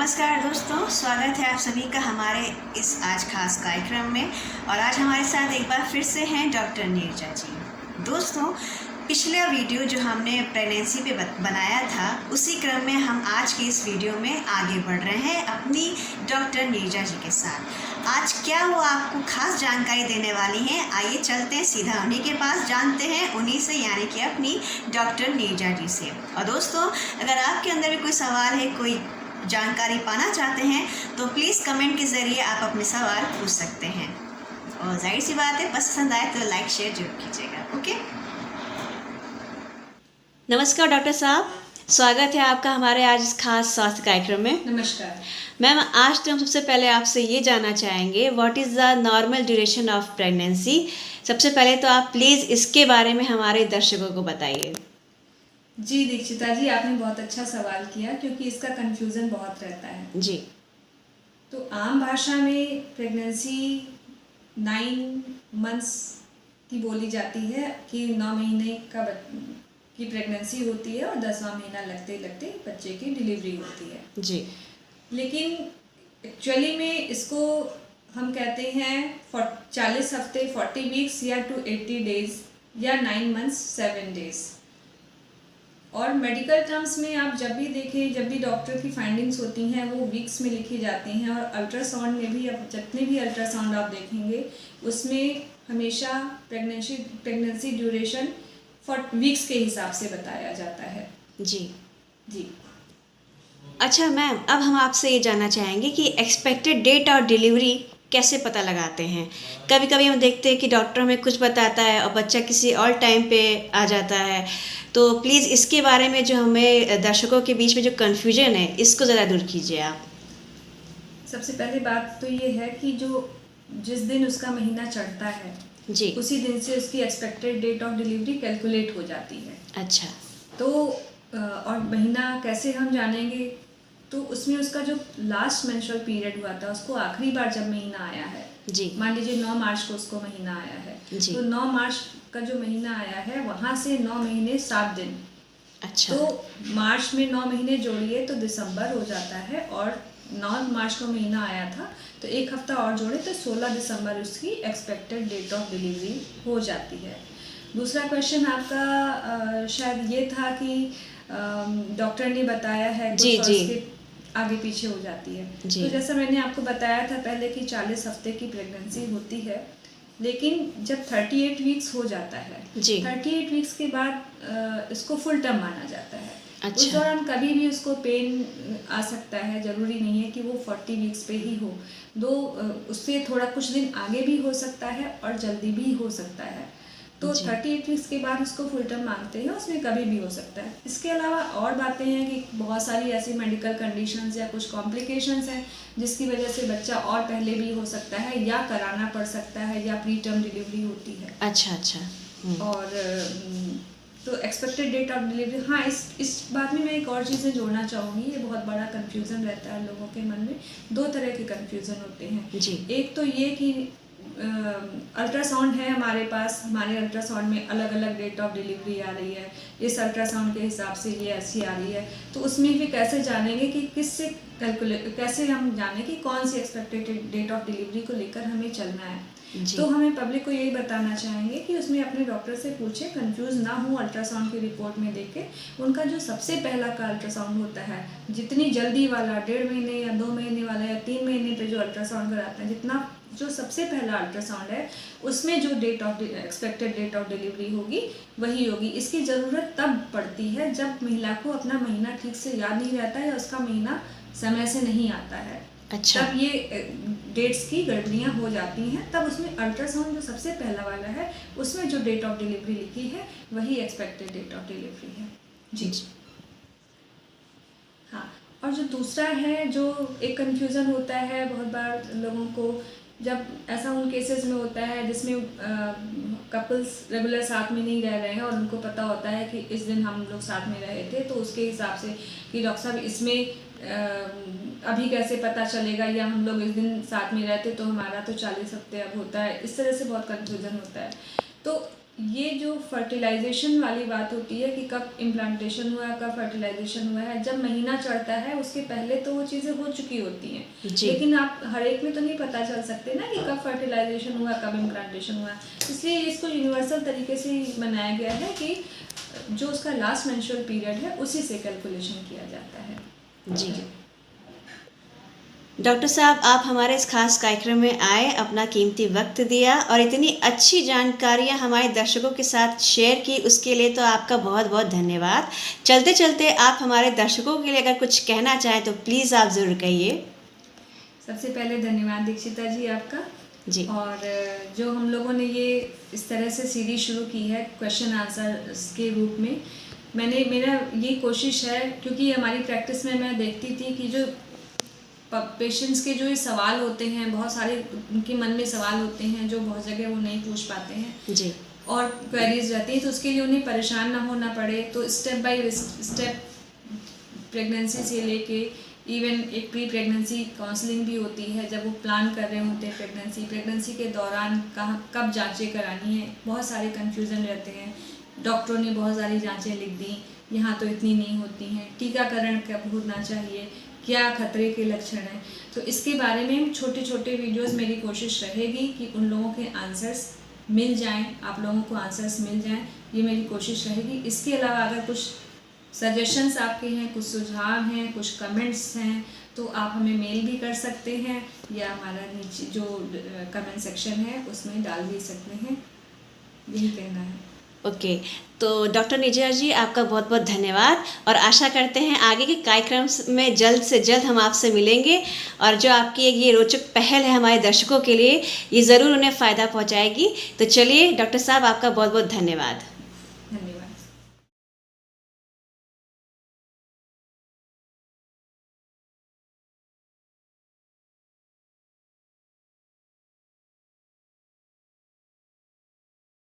नमस्कार दोस्तों, स्वागत है आप सभी का हमारे इस आज खास कार्यक्रम में। और आज हमारे साथ एक बार फिर से हैं डॉक्टर नीरजा जी। दोस्तों, पिछला वीडियो जो हमने प्रेगनेंसी पे बनाया था, उसी क्रम में हम आज के इस वीडियो में आगे बढ़ रहे हैं अपनी डॉक्टर नीरजा जी के साथ। आज क्या वो आपको खास जानकारी देने वाली हैं। आइए चलते हैं सीधा उन्हीं के पास, जानते हैं उन्हीं से, यानी कि अपनी डॉक्टर नीरजा जी से। और दोस्तों, अगर आपके अंदर भी कोई सवाल है, कोई जानकारी पाना चाहते हैं, तो प्लीज़ कमेंट के ज़रिए आप अपने सवाल पूछ सकते हैं। और जाहिर सी बात है, पसंद आए तो लाइक शेयर जरूर कीजिएगा। ओके। नमस्कार डॉक्टर साहब, स्वागत है आपका हमारे आज इस खास स्वास्थ्य कार्यक्रम में। नमस्कार मैम, आज तो हम सबसे पहले आपसे ये जानना चाहेंगे, what is the normal duration of pregnancy. सबसे पहले तो आप प्लीज़ इसके बारे में हमारे दर्शकों को बताइए। जी दीक्षिता जी, आपने बहुत अच्छा सवाल किया क्योंकि इसका कंफ्यूजन बहुत रहता है जी। तो आम भाषा में प्रेगनेंसी 9 मंथ्स की बोली जाती है कि 9 महीने की प्रेगनेंसी होती है और 10वां महीना लगते लगते बच्चे की डिलीवरी होती है। जी। लेकिन एक्चुअली में इसको हम कहते हैं 40 हफ्ते 40 वीक्स या टू 80 डेज या 9 मंथ्स 7 डेज। और मेडिकल टर्म्स में आप जब भी देखें, जब भी डॉक्टर की फाइंडिंग्स होती हैं वो वीक्स में लिखी जाती हैं। और अल्ट्रासाउंड में भी अब जितने भी अल्ट्रासाउंड आप देखेंगे उसमें हमेशा प्रेगनेंसी ड्यूरेशन वीक्स के हिसाब से बताया जाता है। जी। जी। अच्छा मैम, अब हम आपसे ये जानना चाहेंगे कि एक्सपेक्टेड डेट और डिलीवरी कैसे पता लगाते हैं। कभी कभी हम देखते हैं कि डॉक्टर हमें कुछ बताता है और बच्चा किसी और टाइम पे आ जाता है। तो प्लीज़ इसके बारे में जो हमें दर्शकों के बीच में जो कन्फ्यूजन है, इसको ज़रा दूर कीजिए आप। सबसे पहली बात तो ये है कि जिस दिन उसका महीना चढ़ता है जी, उसी दिन से उसकी expected date of delivery calculate हो जाती है। अच्छा। तो और महीना कैसे हम जानेंगे, तो उसमें उसका जो लास्ट मेंस्ट्रुअल पीरियड हुआ था उसको आखिरी बार जब महीना आया है, जी। मान लीजिए 9 मार्च को उसको महीना आया है, तो 9 मार्च का जो महीना आया है वहाँ से 9 महीने 7 दिन। अच्छा। तो मार्च में 9 महीने जोड़िए तो दिसंबर हो जाता है। और 9 मार्च को महीना आया था तो एक हफ्ता और जोड़े तो 16 दिसंबर उसकी एक्सपेक्टेड डेट ऑफ डिलीवरी हो जाती है। दूसरा क्वेश्चन आपका शायद ये था कि डॉक्टर ने बताया है जी, कुछ जी। और उसके आगे पीछे हो जाती है। जी। तो जैसा मैंने आपको बताया था पहले कि 40 हफ्ते की प्रेगनेंसी होती है, लेकिन जब 38 वीक्स हो जाता है, जी। 38 वीक्स के बाद इसको फुल टर्म माना जाता है। अच्छा। उस दौरान कभी भी उसको पेन आ सकता है, ज़रूरी नहीं है कि वो 40 वीक्स पे ही हो। उससे थोड़ा कुछ दिन आगे भी हो सकता है और जल्दी भी हो सकता है। तो 38 वीक्स के बाद उसको फुल टर्म मानते हैं, उसमें कभी भी हो सकता है। इसके अलावा और बातें हैं कि बहुत सारी ऐसी मेडिकल कंडीशंस या कुछ कॉम्प्लिकेशंस हैं जिसकी वजह से बच्चा और पहले भी हो सकता है या कराना पड़ सकता है या प्री टर्म डिलीवरी होती है। अच्छा अच्छा। और तो एक्सपेक्टेड डेट ऑफ डिलीवरी, हाँ, इस बात में मैं एक और चीज़ें जोड़ना चाहूँगी। ये बहुत बड़ा कन्फ्यूज़न रहता है लोगों के मन में। 2 तरह के कन्फ्यूज़न होते हैं। जी। एक तो ये कि अल्ट्रासाउंड है हमारे पास, हमारे अल्ट्रासाउंड में अलग अलग डेट ऑफ डिलीवरी आ रही है, इस अल्ट्रासाउंड के हिसाब से ये ऐसी आ रही है। तो उसमें भी कैसे जानेंगे कि कैसे हम जाने कि कौन सी एक्सपेक्टेड डेट ऑफ डिलीवरी को लेकर हमें चलना है। तो हमें पब्लिक को यही बताना चाहेंगे कि उसमें अपने डॉक्टर से पूछे, कंफ्यूज ना हो अल्ट्रासाउंड की रिपोर्ट में देखे। उनका जो सबसे पहला का अल्ट्रासाउंड होता है, जितनी जल्दी वाला 1.5 महीने या 2 महीने वाला या 3 महीने पे जो अल्ट्रासाउंड कराते हैं, जितना जो सबसे पहला अल्ट्रासाउंड है उसमें जो एक्सपेक्टेड डेट ऑफ डिलीवरी होगी वही होगी। इसकी ज़रूरत तब पड़ती है जब महिला को अपना महीना ठीक से याद नहीं रहता है या उसका महीना समय से नहीं आता है। अच्छा। तब ये डेट्स की गड़बड़ियाँ हो जाती हैं। तब उसमें अल्ट्रासाउंड जो सबसे पहला वाला है उसमें जो डेट ऑफ डिलीवरी लिखी है वही एक्सपेक्टेड डेट ऑफ डिलीवरी है। जी। हाँ, और जो दूसरा है, जो एक कन्फ्यूज़न होता है बहुत बार लोगों को, जब ऐसा उन केसेस में होता है जिसमें कपल्स रेगुलर साथ में नहीं रह रहे हैं और उनको पता होता है कि इस दिन हम लोग साथ में रहे थे, तो उसके हिसाब से कि डॉक्टर साहब इसमें अभी कैसे पता चलेगा, या हम लोग इस दिन साथ में रहते तो हमारा तो 40 हफ्ते अब होता है। इस तरह से बहुत कन्फ्यूज़न होता है। तो ये जो फर्टिलाइजेशन वाली बात होती है कि कब इम्प्लांटेशन हुआ है, कब फर्टिलाइजेशन हुआ है, जब महीना चढ़ता है उसके पहले तो वो चीज़ें हो चुकी होती हैं, लेकिन आप हर एक में तो नहीं पता चल सकते ना कि कब फर्टिलाइजेशन हुआ, कब इम्प्लांटेशन हुआ। इसलिए इसको यूनिवर्सल तरीके से बनाया गया है कि जो उसका लास्ट मेंस्ट्रुअल पीरियड है उसी से कैलकुलेशन किया जाता है। जी डॉक्टर साहब, आप हमारे इस खास कार्यक्रम में आए, अपना कीमती वक्त दिया और इतनी अच्छी जानकारियां हमारे दर्शकों के साथ शेयर की, उसके लिए तो आपका बहुत बहुत धन्यवाद। चलते चलते आप हमारे दर्शकों के लिए अगर कुछ कहना चाहें तो प्लीज़ आप ज़रूर कहिए। सबसे पहले धन्यवाद दीक्षिता जी आपका जी। और जो हम लोगों ने ये इस तरह से सीरीज शुरू की है क्वेश्चन आंसर के रूप में, मेरा ये कोशिश है, क्योंकि हमारी प्रैक्टिस में मैं देखती थी कि जो पेशेंट्स के जो ये सवाल होते हैं, बहुत सारे उनके मन में सवाल होते हैं जो बहुत जगह वो नहीं पूछ पाते हैं जी। और क्वेरीज रहती हैं, तो उसके लिए उन्हें परेशान ना होना पड़े, तो स्टेप बाय स्टेप प्रेगनेंसी से लेके इवन एक प्री प्रेगनेंसी काउंसलिंग भी होती है, जब वो प्लान कर रहे होते हैं प्रेगनेंसी के दौरान कब जांचें करानी है, बहुत सारे कन्फ्यूज़न रहते हैं। डॉक्टरों ने बहुत सारी जांचें लिख दी, यहाँ तो इतनी नहीं होती हैं, टीकाकरण कब होना चाहिए, क्या खतरे के लक्षण हैं, तो इसके बारे में छोटे छोटे वीडियोस मेरी कोशिश रहेगी कि उन लोगों के आंसर्स मिल जाएं, आप लोगों को आंसर्स मिल जाएं, ये मेरी कोशिश रहेगी। इसके अलावा अगर कुछ सजेशंस आपके हैं, कुछ सुझाव हैं, कुछ कमेंट्स हैं, तो आप हमें मेल भी कर सकते हैं या हमारा नीचे जो कमेंट सेक्शन है उसमें डाल भी सकते हैं, यही कहना है। ओके, तो डॉक्टर नीरजा जी आपका बहुत बहुत धन्यवाद और आशा करते हैं आगे के कार्यक्रम में जल्द से जल्द हम आपसे मिलेंगे और जो आपकी ये रोचक पहल है हमारे दर्शकों के लिए, ये ज़रूर उन्हें फ़ायदा पहुंचाएगी। तो चलिए डॉक्टर साहब, आपका बहुत बहुत धन्यवाद।